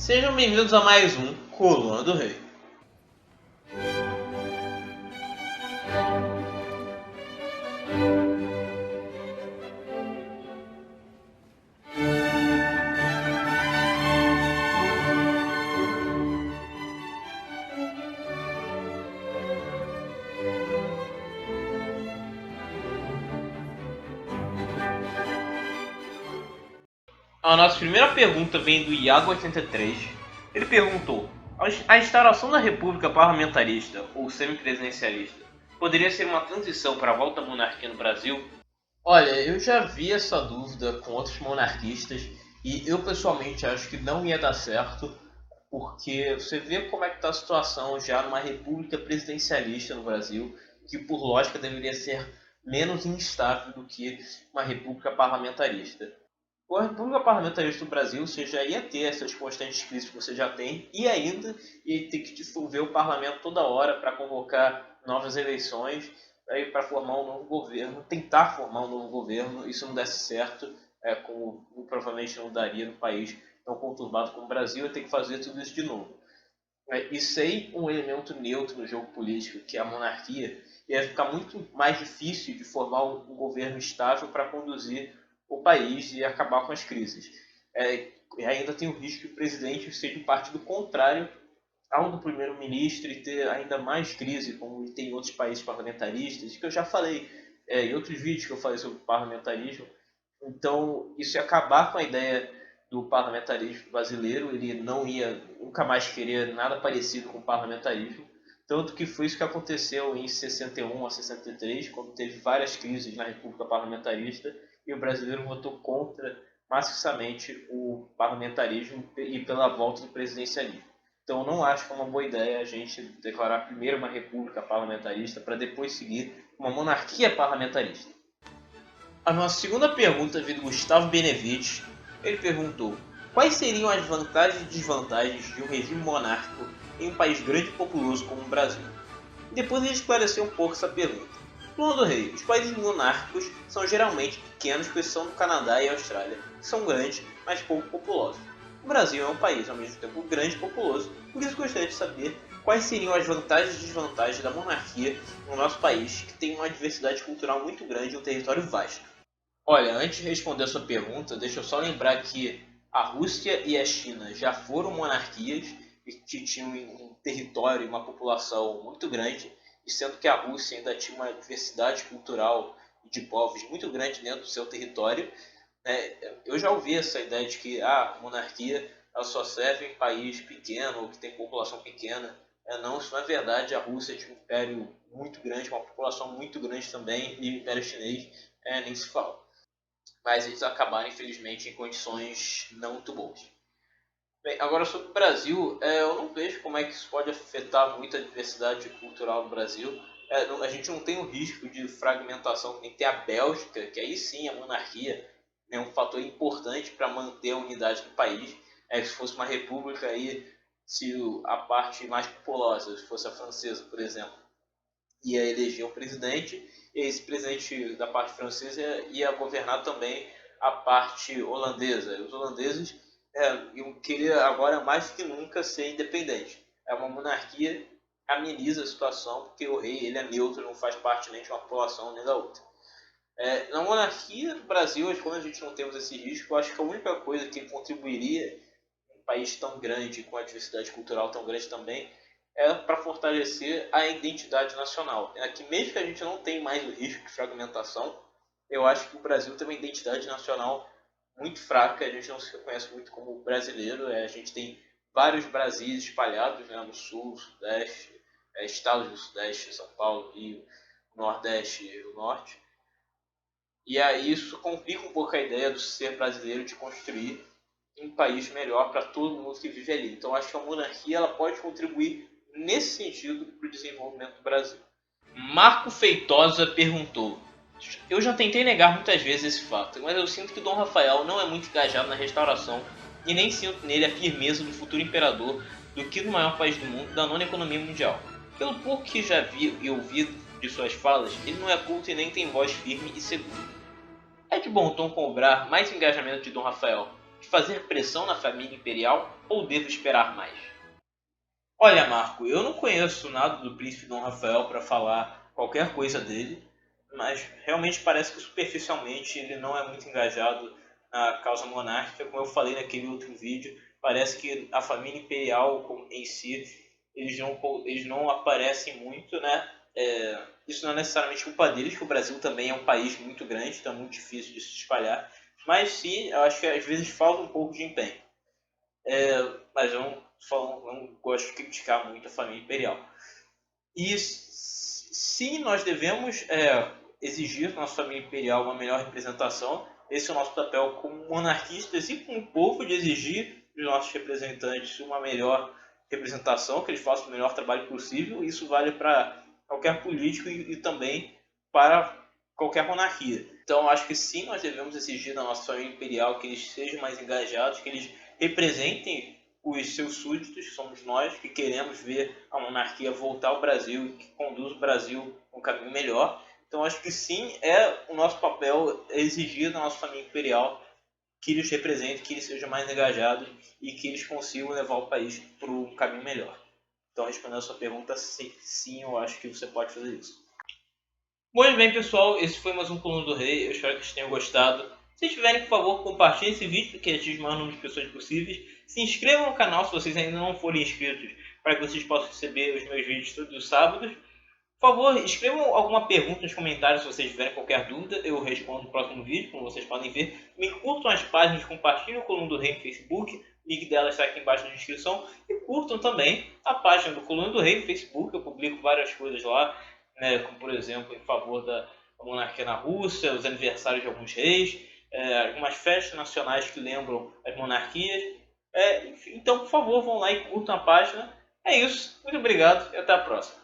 Sejam bem-vindos a mais um Coluna do Rei. A nossa primeira pergunta vem do Iago83. Ele perguntou: a instauração da República Parlamentarista ou semipresidencialista poderia ser uma transição para a volta à monarquia no Brasil? Olha, eu já vi essa dúvida com outros monarquistas e eu pessoalmente acho que não ia dar certo, porque você vê como é que está a situação já numa república presidencialista no Brasil, que por lógica deveria ser menos instável do que uma república parlamentarista. Com a República Parlamentarista do Brasil, você já ia ter essas constantes crises que você já tem, e ainda ia ter que dissolver o parlamento toda hora para convocar novas eleições, para formar um novo governo, tentar formar um novo governo, e se não desse certo, como provavelmente não daria no país tão conturbado como o Brasil, ia ter que fazer tudo isso de novo. E sem um elemento neutro no jogo político, que é a monarquia, ia ficar muito mais difícil de formar um governo estável para conduzir o país e acabar com as crises. E ainda tem o risco que o presidente seja um partido contrário ao do primeiro-ministro e ter ainda mais crise, como tem em outros países parlamentaristas, que eu já falei em outros vídeos que eu falei sobre parlamentarismo. Então, isso ia acabar com a ideia do parlamentarismo brasileiro, ele não ia nunca mais querer nada parecido com o parlamentarismo, tanto que foi isso que aconteceu em 61 a 63, quando teve várias crises na República Parlamentarista, e o brasileiro votou contra maciçamente o parlamentarismo e pela volta do presidencialismo. Então, eu não acho que é uma boa ideia a gente declarar primeiro uma república parlamentarista para depois seguir uma monarquia parlamentarista. A nossa segunda pergunta veio do Gustavo Benevides. Ele perguntou: quais seriam as vantagens e desvantagens de um regime monárquico em um país grande e populoso como o Brasil? E depois ele esclareceu um pouco essa pergunta. Plano do Rei: os países monárquicos são geralmente pequenos, com exceção do Canadá e Austrália, que são grandes, mas pouco populosos. O Brasil é um país ao mesmo tempo grande e populoso, por isso gostaria de saber quais seriam as vantagens e desvantagens da monarquia no nosso país, que tem uma diversidade cultural muito grande e um território vasto. Olha, antes de responder a sua pergunta, deixa eu só lembrar que a Rússia e a China já foram monarquias e que tinham um território e uma população muito grande, e sendo que a Rússia ainda tinha uma diversidade cultural de povos muito grande dentro do seu território, né? Eu já ouvi essa ideia de que a monarquia ela só serve em país pequeno ou que tem população pequena. Não, isso não é verdade. A Rússia tinha um império muito grande, uma população muito grande também, e o Império Chinês nem se fala. Mas eles acabaram, infelizmente, em condições não muito boas. Bem, agora sobre o Brasil, eu não vejo como é que isso pode afetar muito a diversidade cultural no Brasil. A gente não tem o risco de fragmentação que nem tem a Bélgica, que aí sim a monarquia é um fator importante para manter a unidade do país. Se fosse uma república, aí, se a parte mais populosa, se fosse a francesa, por exemplo, ia eleger um presidente, e esse presidente da parte francesa ia governar também a parte holandesa. Os holandeses iam querer agora mais do que nunca ser independente. É uma monarquia, ameniza a situação, porque o rei ele é neutro, não faz parte nem de uma população nem da outra. Na monarquia do Brasil, quando a gente não temos esse risco, eu acho que a única coisa que contribuiria em um país tão grande, com a diversidade cultural tão grande também, para fortalecer a identidade nacional. Que mesmo que a gente não tenha mais o risco de fragmentação, eu acho que o Brasil tem uma identidade nacional muito fraca, a gente não se reconhece muito como brasileiro, a gente tem vários Brasis espalhados, né, no sul, sudeste, estados do sudeste, São Paulo, Rio, nordeste e o norte. E aí isso complica um pouco a ideia do ser brasileiro de construir um país melhor para todo mundo que vive ali. Então acho que a monarquia ela pode contribuir nesse sentido para o desenvolvimento do Brasil. Marco Feitosa perguntou: eu já tentei negar muitas vezes esse fato, mas eu sinto que Dom Rafael não é muito engajado na restauração e nem sinto nele a firmeza do futuro imperador do que do maior país do mundo da nona economia mundial. Pelo pouco que já vi e ouvi de suas falas, ele não é culto e nem tem voz firme e segura. É de bom tom cobrar mais engajamento de Dom Rafael, de fazer pressão na família imperial ou devo esperar mais? Olha, Marco, eu não conheço nada do príncipe Dom Rafael para falar qualquer coisa dele, mas realmente parece que superficialmente ele não é muito engajado na causa monárquica. Como eu falei naquele outro vídeo, parece que a família imperial em si, eles não aparecem muito, né? Isso não é necessariamente culpa deles, que o Brasil também é um país muito grande, então é muito difícil de se espalhar, mas sim, eu acho que às vezes falta um pouco de empenho. Mas eu não gosto de criticar muito a família imperial. E sim, nós devemos exigir da nossa família imperial uma melhor representação. Esse é o nosso papel como monarquistas e como povo, de exigir dos nossos representantes uma melhor representação, que eles façam o melhor trabalho possível. Isso vale para qualquer político e também para qualquer monarquia. Então, acho que sim, nós devemos exigir da nossa família imperial que eles sejam mais engajados, que eles representem os seus súditos, que somos nós, que queremos ver a monarquia voltar ao Brasil e que conduz o Brasil a um caminho melhor. Então, acho que sim, é o nosso papel exigir da nossa família imperial que eles representem, que eles sejam mais engajados e que eles consigam levar o país para um caminho melhor. Então, respondendo a sua pergunta, sim, eu acho que você pode fazer isso. Pois bem, pessoal, esse foi mais um Coluna do Rei. Eu espero que vocês tenham gostado. Se tiverem, por favor, compartilhem esse vídeo para que atinja o maior número de pessoas possíveis. Se inscrevam no canal se vocês ainda não forem inscritos, para que vocês possam receber os meus vídeos todos os sábados. Por favor, escrevam alguma pergunta nos comentários se vocês tiverem qualquer dúvida. Eu respondo no próximo vídeo, como vocês podem ver. Me curtam as páginas, compartilhem o Coluna do Rei no Facebook. O link dela está aqui embaixo na descrição. E curtam também a página do Coluna do Rei no Facebook. Eu publico várias coisas lá, né, como por exemplo em favor da monarquia na Rússia, os aniversários de alguns reis, algumas festas nacionais que lembram as monarquias. Então, por favor, vão lá e curtam a página. É isso. Muito obrigado e até a próxima.